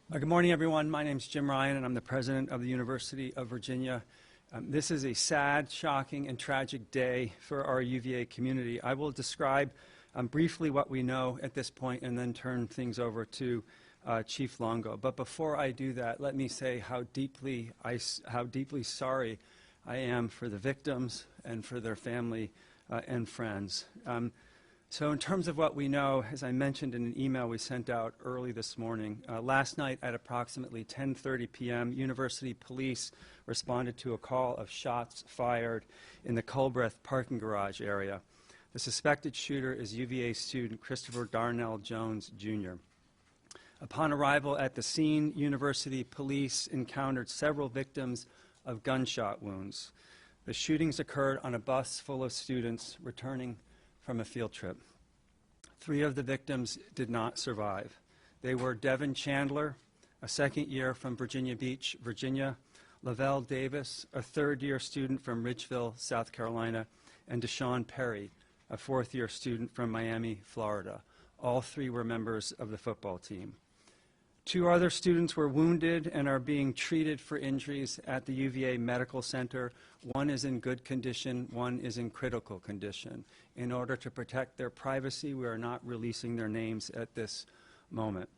Good morning, everyone. My name is Jim Ryan, and I'm the president of the University of Virginia. This is a sad, shocking, and tragic day for our UVA community. I will describe briefly what we know at this point and then turn things over to Chief Longo. But before I do that, let me say how deeply sorry I am for the victims and for their family and friends. So in terms of what we know, as I mentioned in an email we sent out early this morning, last night at approximately 10:30 p.m., University Police responded to a call of shots fired in the Culbreth parking garage area. The suspected shooter is UVA student Christopher Darnell Jones, Jr. Upon arrival at the scene, University Police encountered several victims of gunshot wounds. The shootings occurred on a bus full of students returning from a field trip. 3 of the victims did not survive. They were Devin Chandler, a second year from Virginia Beach, Virginia, Lavelle Davis, a third-year student from Ridgeville, South Carolina, and Deshaun Perry, a fourth-year student from Miami, Florida. All 3 were members of the football team. 2 other students were wounded and are being treated for injuries at the UVA Medical Center. 1 is in good condition, 1 is in critical condition. In order to protect their privacy, we are not releasing their names at this moment.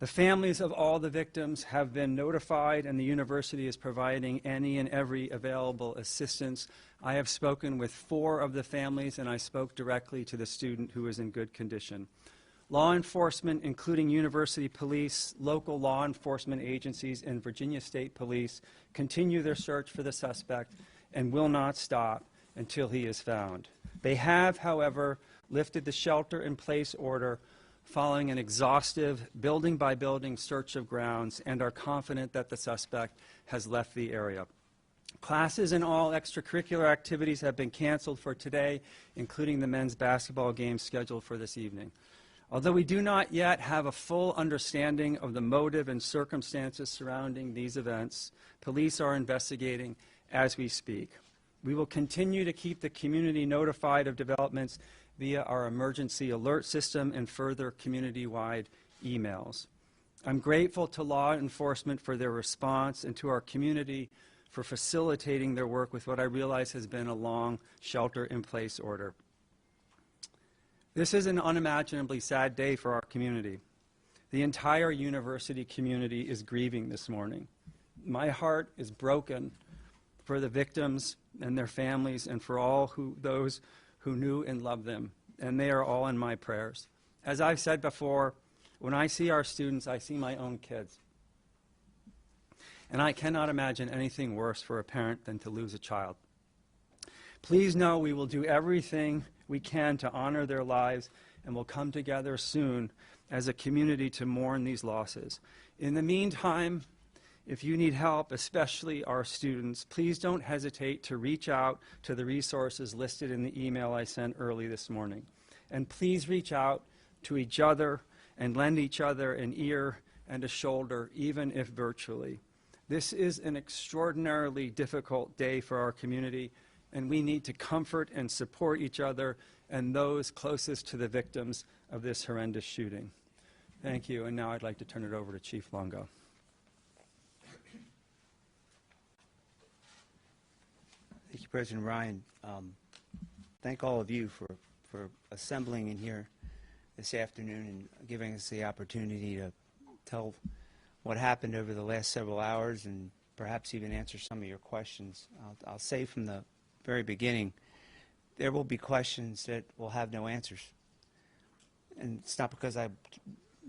The families of all the victims have been notified, and the university is providing any and every available assistance. I have spoken with 4 of the families, and I spoke directly to the student who is in good condition. Law enforcement, including University Police, local law enforcement agencies, and Virginia State Police, continue their search for the suspect and will not stop until he is found. They have, however, lifted the shelter-in-place order following an exhaustive building-by-building search of grounds and are confident that the suspect has left the area. Classes and all extracurricular activities have been canceled for today, including the men's basketball game scheduled for this evening. Although we do not yet have a full understanding of the motive and circumstances surrounding these events, police are investigating as we speak. We will continue to keep the community notified of developments via our emergency alert system and further community-wide emails. I'm grateful to law enforcement for their response and to our community for facilitating their work with what I realize has been a long shelter-in-place order. This is an unimaginably sad day for our community. The entire university community is grieving this morning. My heart is broken for the victims and their families and for all those who knew and loved them, and they are all in my prayers. As I've said before, when I see our students, I see my own kids. And I cannot imagine anything worse for a parent than to lose a child. Please know we will do everything we can to honor their lives, and we'll come together soon as a community to mourn these losses. In the meantime, if you need help, especially our students, please don't hesitate to reach out to the resources listed in the email I sent early this morning. And please reach out to each other and lend each other an ear and a shoulder, even if virtually. This is an extraordinarily difficult day for our community, and we need to comfort and support each other and those closest to the victims of this horrendous shooting. Thank you, and now I'd like to turn it over to Chief Longo. Thank you, President Ryan. Thank all of you for assembling in here this afternoon and giving us the opportunity to tell what happened over the last several hours and perhaps even answer some of your questions. I'll say from the very beginning, there will be questions that will have no answers. And it's not because I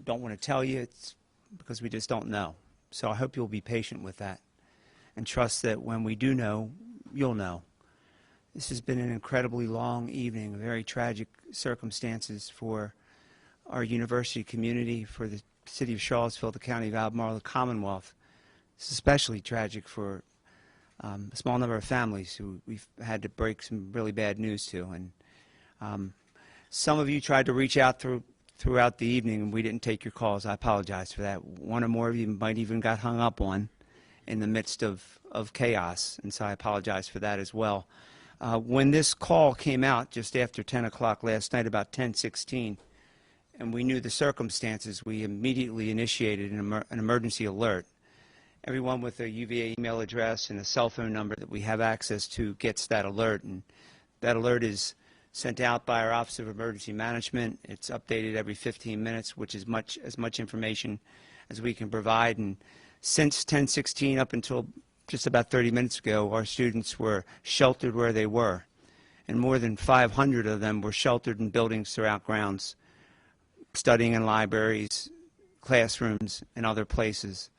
don't want to tell you, it's because we just don't know. So I hope you'll be patient with that and trust that when we do know, you'll know. This has been an incredibly long evening, very tragic circumstances for our university community, for the city of Charlottesville, the county of Albemarle, the Commonwealth. It's especially tragic for a small number of families who we've had to break some really bad news to. And some of you tried to reach out throughout the evening, and we didn't take your calls. I apologize for that. One or more of you might even got hung up on in the midst of chaos, and so I apologize for that as well. When this call came out just after 10 o'clock last night, about 10:16, and we knew the circumstances, we immediately initiated an emergency alert. Everyone with a UVA email address and a cell phone number that we have access to gets that alert, and that alert is sent out by our Office of Emergency Management. It's updated every 15 minutes, which is as much information as we can provide. And since 10/16 up until just about 30 minutes ago, our students were sheltered where they were, and more than 500 of them were sheltered in buildings throughout grounds, studying in libraries, classrooms, and other places.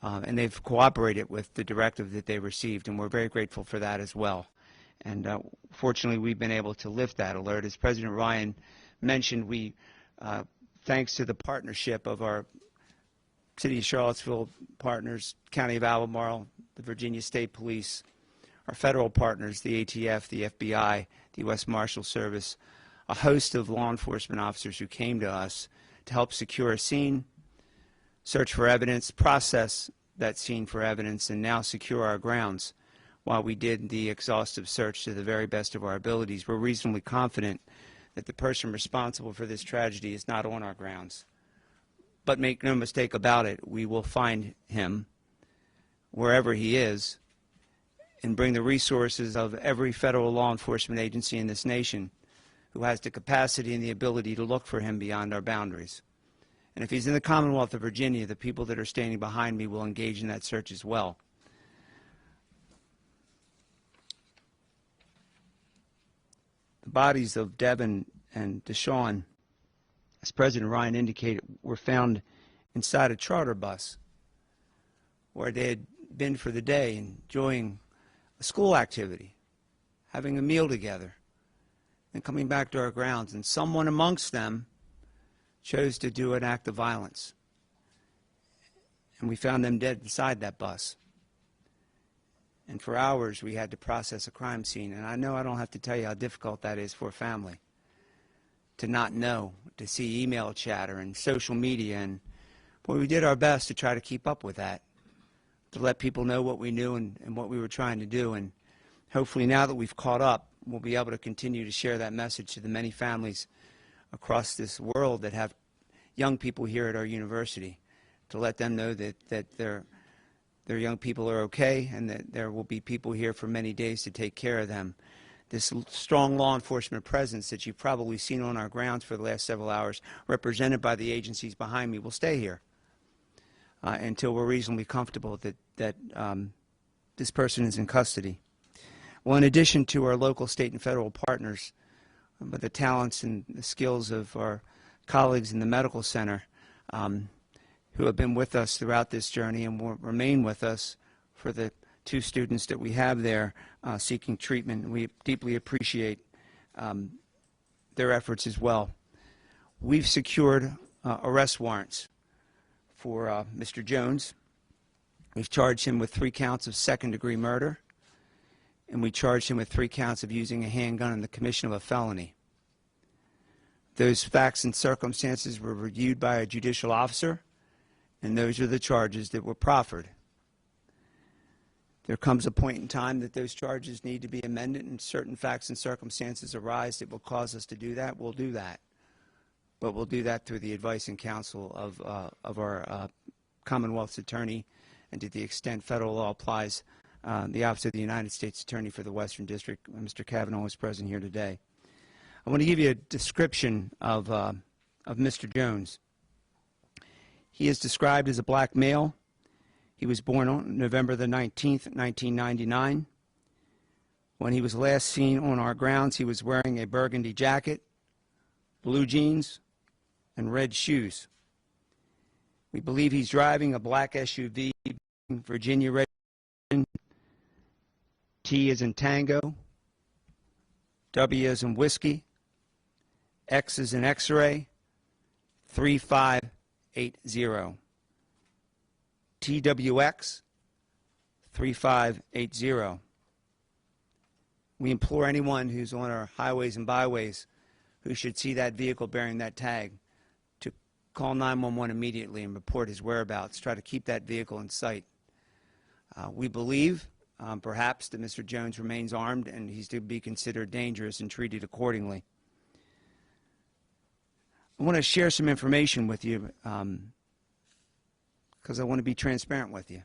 And they've cooperated with the directive that they received, and we're very grateful for that as well. And fortunately, we've been able to lift that alert. As President Ryan mentioned, we, thanks to the partnership of our City of Charlottesville partners, County of Albemarle, the Virginia State Police, our federal partners, the ATF, the FBI, the U.S. Marshal Service, a host of law enforcement officers who came to us to help secure a scene, search for evidence, process that scene for evidence, and now secure our grounds. While we did the exhaustive search to the very best of our abilities, we're reasonably confident that the person responsible for this tragedy is not on our grounds. But make no mistake about it, we will find him wherever he is and bring the resources of every federal law enforcement agency in this nation who has the capacity and the ability to look for him beyond our boundaries. And if he's in the Commonwealth of Virginia, the people that are standing behind me will engage in that search as well. The bodies of Devin and Deshaun, as President Ryan indicated, were found inside a charter bus where they had been for the day, enjoying a school activity, having a meal together, and coming back to our grounds. And someone amongst them chose to do an act of violence. And we found them dead inside that bus. And for hours, we had to process a crime scene. And I know I don't have to tell you how difficult that is for a family to not know, to see email chatter and social media. And boy, we did our best to try to keep up with that, to let people know what we knew and what we were trying to do. And hopefully now that we've caught up, we'll be able to continue to share that message to the many families across this world that have young people here at our university, to let them know that their young people are okay and that there will be people here for many days to take care of them. This strong law enforcement presence that you've probably seen on our grounds for the last several hours, represented by the agencies behind me, will stay here until we're reasonably comfortable that this person is in custody. Well, in addition to our local, state, and federal partners, but the talents and the skills of our colleagues in the medical center who have been with us throughout this journey and will remain with us for the 2 students that we have there seeking treatment. We deeply appreciate their efforts as well. We've secured arrest warrants for Mr. Jones. We've charged him with 3 counts of second-degree murder, and we charged him with 3 counts of using a handgun in the commission of a felony. Those facts and circumstances were reviewed by a judicial officer, and those are the charges that were proffered. There comes a point in time that those charges need to be amended, and certain facts and circumstances arise that will cause us to do that. We'll do that. But we'll do that through the advice and counsel of our Commonwealth's attorney, and to the extent federal law applies, the Office of the United States Attorney for the Western District. Mr. Kavanaugh is present here today. I want to give you a description of Mr. Jones. He is described as a black male. He was born on November the 19th, 1999. When he was last seen on our grounds, he was wearing a burgundy jacket, blue jeans, and red shoes. We believe he's driving a black SUV, Virginia registration. T as in Tango, W as in Whiskey, X as in X-ray, 3580. TWX 3580. We implore anyone who's on our highways and byways who should see that vehicle bearing that tag to call 911 immediately and report his whereabouts. Try to keep that vehicle in sight. We believe perhaps that Mr. Jones remains armed and he's to be considered dangerous and treated accordingly. I want to share some information with you because I want to be transparent with you.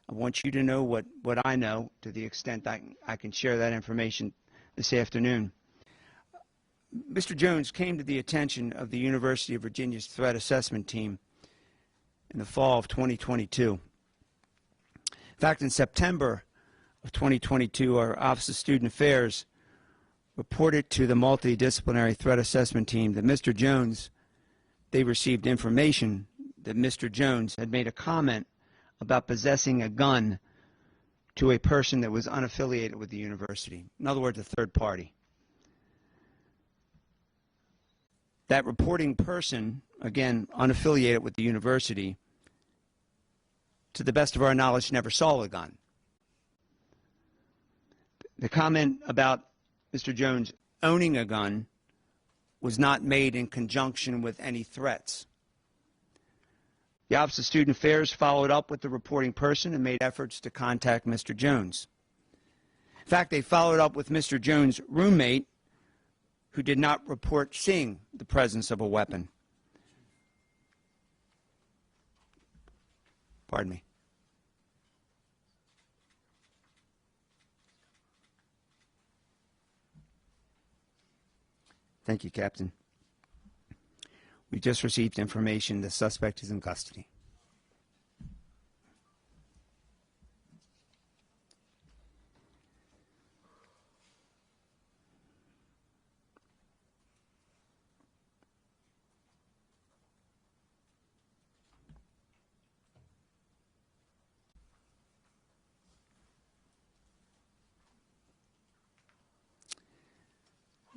I want you to know what I know to the extent I can share that information this afternoon. Mr. Jones came to the attention of the University of Virginia's threat assessment team in the fall of 2022. In fact, in September of 2022, our Office of Student Affairs reported to the multidisciplinary threat assessment team that Mr. Jones, they received information that Mr. Jones had made a comment about possessing a gun to a person that was unaffiliated with the university. In other words, a third party. That reporting person, again, unaffiliated with the university, to the best of our knowledge, never saw a gun. The comment about Mr. Jones owning a gun was not made in conjunction with any threats. The Office of Student Affairs followed up with the reporting person and made efforts to contact Mr. Jones. In fact, they followed up with Mr. Jones' roommate, who did not report seeing the presence of a weapon. Pardon me. Thank you, Captain. We just received information the suspect is in custody.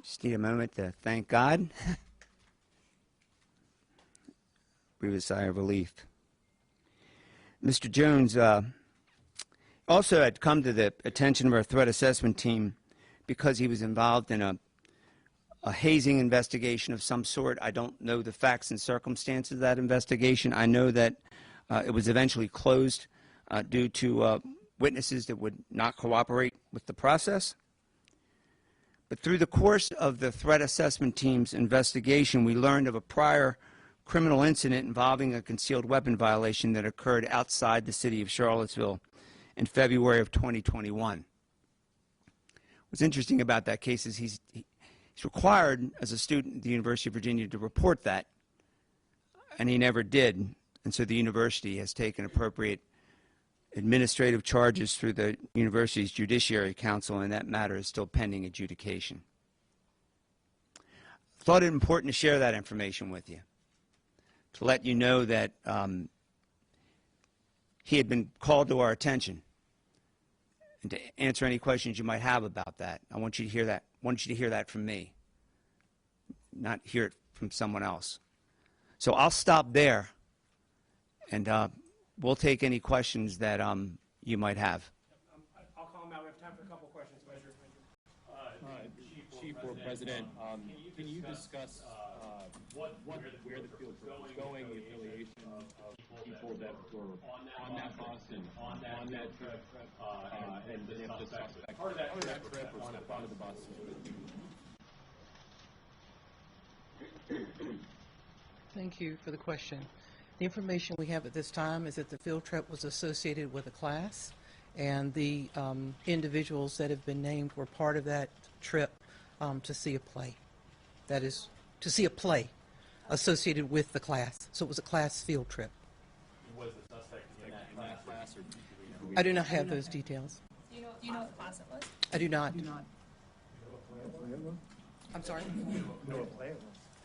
Just need a moment to thank God. Breathe a sigh of relief. Mr. Jones also had come to the attention of our threat assessment team because he was involved in a hazing investigation of some sort. I don't know the facts and circumstances of that investigation. I know that it was eventually closed due to witnesses that would not cooperate with the process. But through the course of the threat assessment team's investigation, we learned of a prior criminal incident involving a concealed weapon violation that occurred outside the city of Charlottesville in February of 2021. What's interesting about that case is he's required as a student at the University of Virginia to report that, and he never did. And so the university has taken appropriate administrative charges through the university's Judiciary Council, and that matter is still pending adjudication. I thought it important to share that information with you, to let you know that he had been called to our attention, and to answer any questions you might have about that. I want you to hear that. I want you to hear that from me, not hear it from someone else. So I'll stop there, and we'll take any questions that you might have. I'll call him out. We have time for a couple questions, Measure. Chief or President, can you discuss where the field trip was going, the affiliation of people that were on that bus and on that trip, and if the suspect part of that trip or stepped onto the bus? Thank you for the question. The information we have at this time is that the field trip was associated with a class, and the individuals that have been named were part of that trip to see a play. That is, to see a play associated with the class. So it was a class field trip. Was the suspect in that class? Or I do not have those details. Do you know what class it was? I do not. I'm sorry?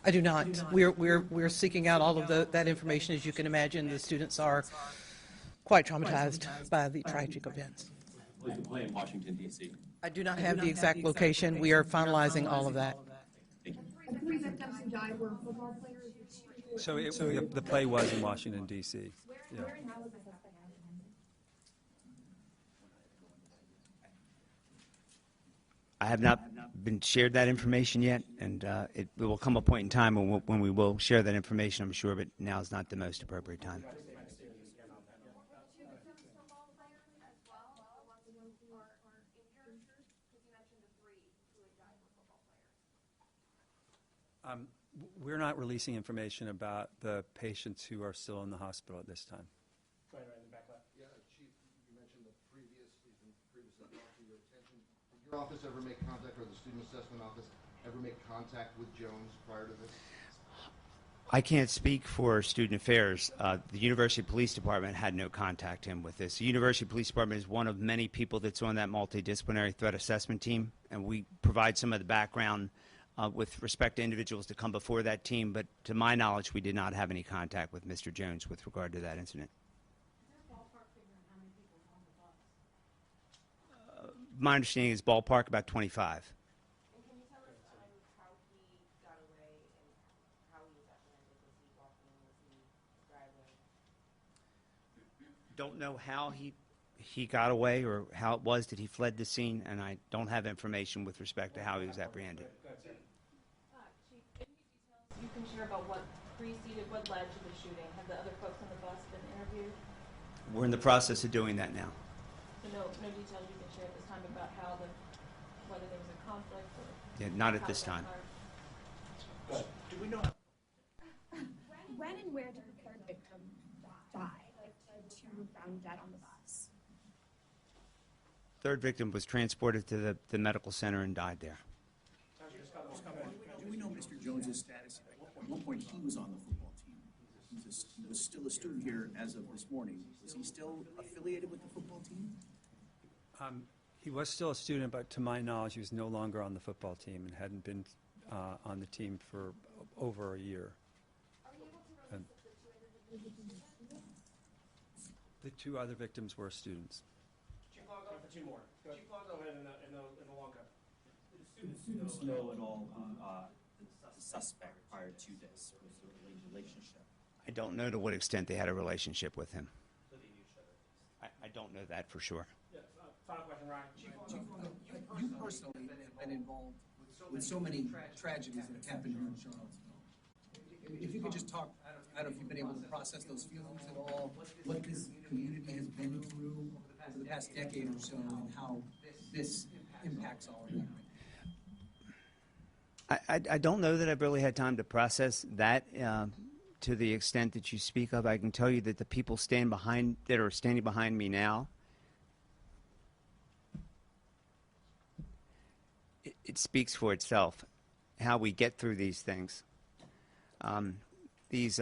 I do not. We're seeking out all of that information. As you can imagine, the students are quite traumatized by the tragic events. was the play in Washington, D.C.? I do not have the exact location. We are finalizing all of that. Thank you. The three victims who died were football players. So the play was in Washington, D.C. Yeah. Where and how was the suspect apprehended? I have not been shared that information yet, and it will come a point in time when we will share that information, I'm sure, but now is not the most appropriate time. We're not releasing information about the patients who are still in the hospital at this time. Right in the back left. Yeah, Chief, you mentioned the previously brought to your attention. Did your office ever make contact, or the student assessment office ever make contact with Jones prior to this? I can't speak for student affairs. The University Police Department had no contact him with this. The University Police Department is one of many people that's on that multidisciplinary threat assessment team, and we provide some of the background with respect to individuals to come before that team, but to my knowledge, we did not have any contact with Mr. Jones with regard to that incident. My understanding is ballpark about 25. And can you tell us how he got away and how he was apprehended? Was he walking? Was he driving? Don't know how he got away or how it was that he fled the scene, and I don't have information with respect to how he was apprehended. Chief, any details you can share about what preceded, what led to the shooting? Have the other folks on the bus been interviewed? We're in the process of doing that now. So no details you can share at this time about how whether there was a conflict or? Yeah, not at how this it time. transpired? Do we know? When and where did the third victim die? Like, the two were found dead on the bus. Third victim was transported to the medical center and died there. Do we know Mr. Jones's status? At one point, he was on the football team. He was still a student here as of this morning. Is he still affiliated with the football team? He was still a student, but to my knowledge, he was no longer on the football team and hadn't been on the team for over a year. The two other victims were students. Chief Law, go for two more. Chief Law, go ahead in the long gun. Did the students know at all who the suspect prior to this? Was there a relationship? I don't know to what extent they had a relationship with him. So they knew each other. I don't know that for sure. Yeah, final question, Ryan. Chief, you personally have been involved with so many tragedies that have happened here in Charlottesville. If you could just talk, I don't know if you've been able to process those feelings at all, what this community has been through over the past decade or so, and how this impacts all of that. I don't know that I've really had time to process that to the extent that you speak of. I can tell you that the people that are standing behind me now, it speaks for itself, how we get through these things. These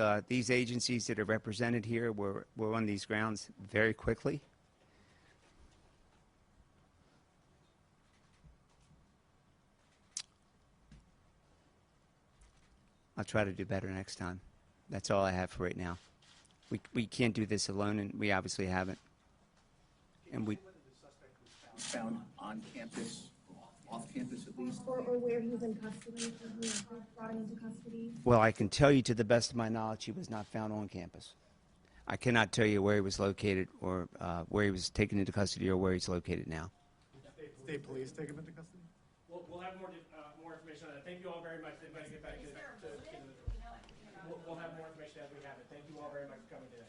agencies that are represented here were on these grounds very quickly. I'll try to do better next time. That's all I have for right now. We can't do this alone, and we obviously haven't. And we Found on campus, or off campus at least? Or where he was in custody, if he was brought into custody. well, I can tell you to the best of my knowledge, he was not found on campus. I cannot tell you where he was located or where he was taken into custody or where he's located now. State police take him into custody? We'll have more information on that. Thank you all very much. Everybody get back to we'll have more information as we have it. Thank you all very much for coming today.